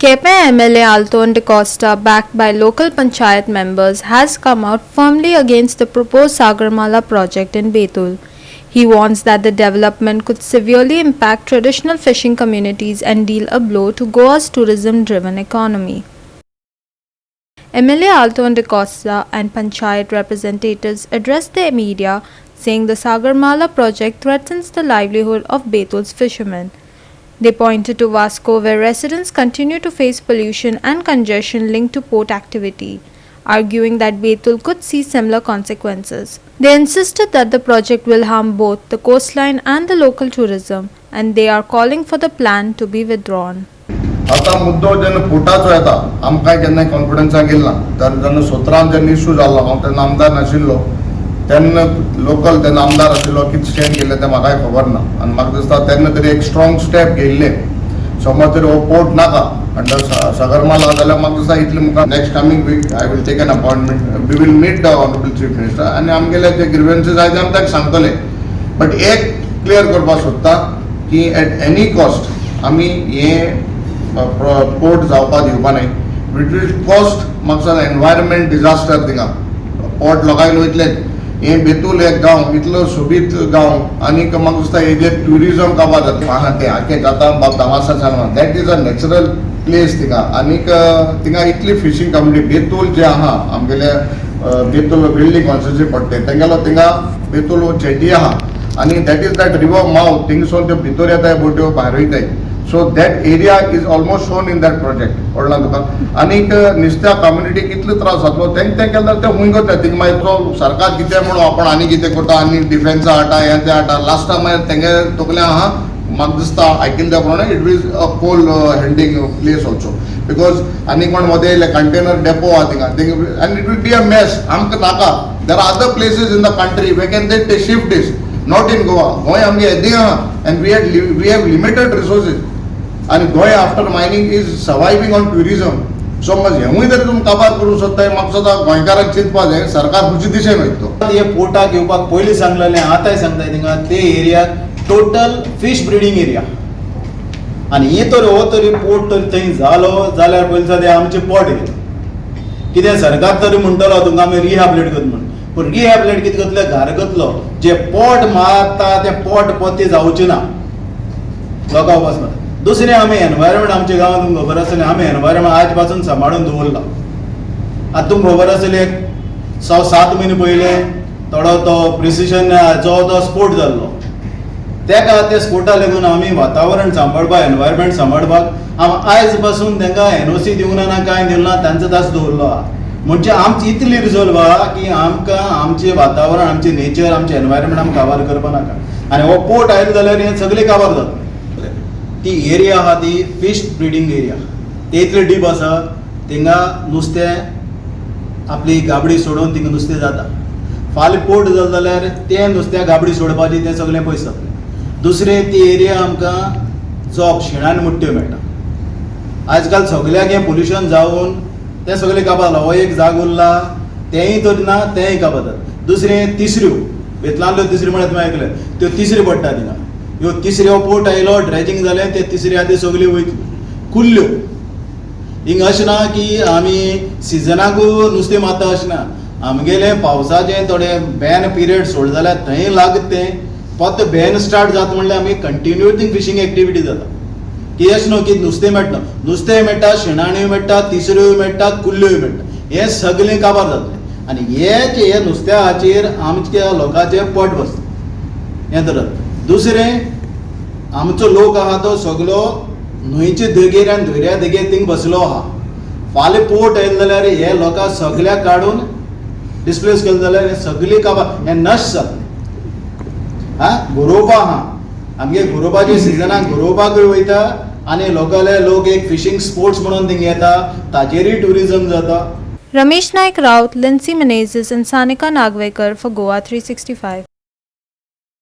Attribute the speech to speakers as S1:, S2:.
S1: KP MLA Alton de Costa, backed by local panchayat members, has come out firmly against the proposed Sagarmala project in Betul. He warns that the development could severely impact traditional fishing communities and deal a blow to Goa's tourism-driven economy. MLA Alton de Costa and panchayat representatives addressed the media, saying the Sagarmala project threatens the livelihood of Betul's fishermen. They pointed to Vasco, where residents continue to face pollution and congestion linked to port activity, arguing that Betul could see similar consequences. They insisted that the project will harm both the coastline and the local tourism, and they are calling for the plan to be withdrawn.
S2: आता मुद्दो जेन्ना पोटाचो येता आमकां केन्ना कॉन्फिडन्साक येयला तर जेन्ना सोत्रान जेन्ना इश्यू जाल्लो हांव तेन्ना आमदार नाशिल्लो तेन्ना लोकल तेन्ना आमदार आशिल्लो कितें स्टँड केल्लें तें म्हाकाय खबर ना आनी म्हाका दिसता तेन्ना तरी एक स्ट्रॉंग स्टेप घेयल्ले समज तरी हो पोर्ट नाका अंडर सागरमाला जाल्यार म्हाका दिसता इतले मुखार next coming week I will take an appointment we will meet the honourable chief minister आनी आमगेले जे ग्रीव्हन्सीस आहाय ते आमी ताका सांगतले बट एक क्लियर करपाक सोदता की एट एनी कॉस्ट आमी हे पोर्ट जावपा दिवपा न्हय इट वील कॉस्ट म्हाका दिसता एनवायरमेंट डिजास्टर थिंगा पोर्ट लोकांक वयतले हे बेतूल एक गांव इतलो सोबीत गांव आनीक म्हाका दिसता हेजे ट्युरिजम काबार जाता हांगा ते हाके जाता बाब दामासा सांगना that is a natural place थिंगा आनीक थिंगा इतली फिशींग कम्युनिटी बेतूल जे आहा आमगेले बेतूल बिल्डींग कॉन्स्टिट्युन्सी पडटा तेंगेलो थिंगा बेतूल जेटी आहा आनी that is that river mouth थिंगसून त्यो भितर येताय बोट्यो भायर वयताय so that area is almost shown in that project कळना तुका आनीक नुस्त्या कम्युनिटीक कितलो त्रास जातलो तेंकां केल्यार ते खूंय करता थिंगा मागीर तो सरकार कितें म्हणून आपण आनी कितें करता आनी डिफेन्सा हाडटा हें तें हाडटा लास्टाक मागीर तेंगे तकल्या आहा म्हाका दिसता आयकिल्ले त्या प्रमाणे it was a coal handling place also because आनी कोण मदें येयले कंटेनर डेपो आहा थिंगा आनी it will be a mess आमकां नाका there are other places in the country we can they shift this not in Goa Goem आमगे येदीं आहा and we have limited resources आनी Goem after mining is surviving on tourism so मग हेवूय जर तुमी काबार करूंक सोदताय म्हाका सुद्दां गोंयकारांक चिंतपाक जाय सरकार खंयचे दिशेन वयता
S3: हे पोर्टाक येवपाक पयलीं सांगलेलें आतांय सांगताय थिंगा ते एरियाक टोटल फीश ब्रिडींग एरिया आनी हे तर हो तरी पोर्ट तर थंय जालो जाल्यार पयलीं सद्या आमचे पोर्ट येयले कित्याक सरकार तरी म्हणटलो तुमकां आमी रिहॅबिलिट करता म्हणून पूण रिहॅबिलिट कितें करतले घर करतलो जे पोर्ट मारता ते पोर्ट पोते जावचे ना लोकांक वचना दुसरें आमी एनवायरमेंट आमच्या गांवांत तुमकां खबर आसतलें आमी एनवायरमेंट आज पासून सांबाळून दवरला आतां तुमकां खबर आसतलें 6-7 म्हयने पयले थोडो तो प्रिसिशनाचो तो स्पोर्ट जाल्लो तेका त्या स्पोर्टाक लागून आमी वातावरण सांबाळपाक एनवायरमेंट सांबाळपाक आयज पासून तांकां एनओसी दिवंक ना कांय दिवंक ना तांचो तास दवरलो आहा म्हणजे आमची इतली रिजोल्व आहा की आमकां आमचें वातावरण आमचें नेचर आमचें एनवायरमेंट आमकां काबार करपा नाका आनी हो पोर्ट आयलो जाल्यार हें सगळें काबार जाता ती एरिया आहा ती फीश ब्रिडींग एरिया ते इतले डीप आसा थिंगा नुस्तें आपली गाबडी सोडून थिंगा नुस्तें जाता फाल्यां पोर्ट जालो जाल्यार तें नुस्त्या गाबडी सोडपाचें तें सगळें पयस जातलें दुसरें ती एरिया आमकां जॉब शिणान मुट्ट्यो मेळटा आजकाल सगळ्याक हें पोल्युशन जावन तें सगळें काबार जालां हो एक जाग उरला तेंय तर ना तेंय काबार जाता दुसरें तिसऱ्यो बेतलांतल्यो तिसऱ्यो म्हळ्यार तुवें आयकलें त्यो तिसऱ्यो पडटा थिंगा ह्यो तिसऱ्यो पोर्ट आयलो ड्रेजिंग जालें ते तिसऱ्या ती सगळ्यो वयतल्यो कुल्ल्यो हिंगा अशें ना की आमी सिजनाकूय नुस्तें मारता अशें ना आमगेले पावसाचें थोडें बॅन पिरियड सोड जाल्यार थंय लागता तें परत बॅन स्टार्ट जाता म्हणल्यार आमी कंटिन्यू थिंग फिशींग एक्टिविटी जाता की अशें न्हू की नुस्तें मेळटा नुस्तें मेळटा शिणाण्यो मेळटा तिसऱ्यो मेळटा कुल्ल्योय मेळटा हें सगळें काबार जातलें आनी हे नुस्त्या हाचेर आमच्या लोकांचें पट बसता हें तर दुसरें आमचो लोक आहा तो सगळो न्हंयचे देगेर आनी दर्या देगेर थिंग बसलो आहा फाल्यां पोर्ट येयलो जाल्यार हे लोकां सगळ्याक काडून डिस्प्लेस केलें जाल्यार हे सगळीं काबार हें नश्ट जातलें हा गरोवपा आहा आमगे गरोवपाच्या सिजनाक गरोवपाकूय वयता आनी लोकले लोक एक फिशींग स्पोर्ट्स म्हणून थिंग येता ताचेरूय ट्युरिजम जाता.
S1: Ramesh Naik Raut, Lindsay Menezes and Sanika Nagwekar for Goa 365.